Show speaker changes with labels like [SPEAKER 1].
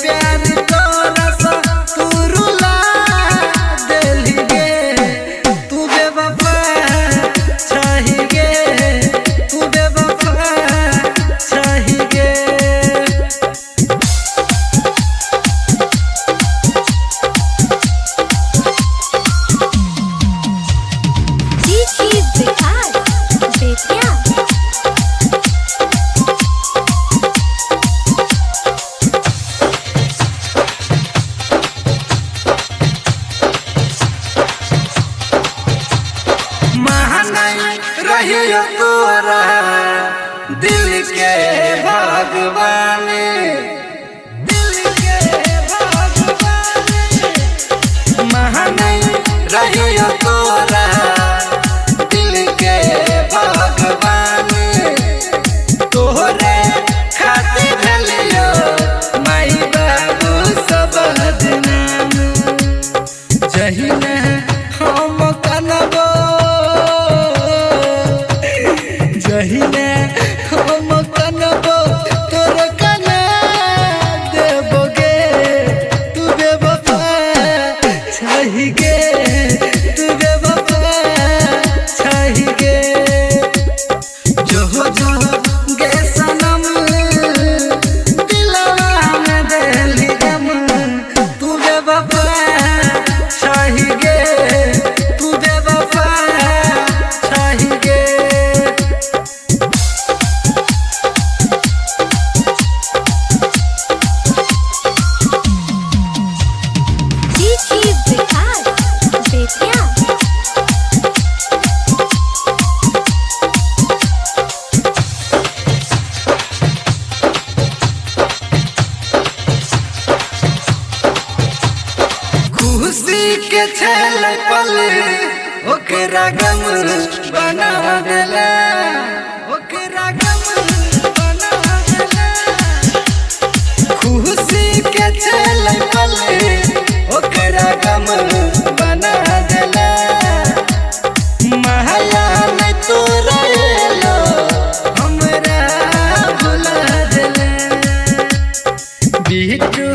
[SPEAKER 1] प्यार तोरा सा तू रुला देली गे तू बेवफा छही गे तू बेवफा छही गे रहियो तोरा दिल के भगवान महानई रहियो तोरा दिल के भगवान तोहरे खातिर भेलियो माई बाबू सब बदनाम जहिना हम कनबो जहिने हम कनबो तोर कना देबोगे तू बेवफा छही गे तू बेवफा छही गे जो गे सनम दिलवा में देली गम तू बेवफा छही गे तू बेवफा छही गे खुशी के छल पल ओकरा गम बना देला ओकरा गम बना देला खुशी के छल पल ओकरा गम बना देला महला में तोरा लो हमरा भुला देला बिटू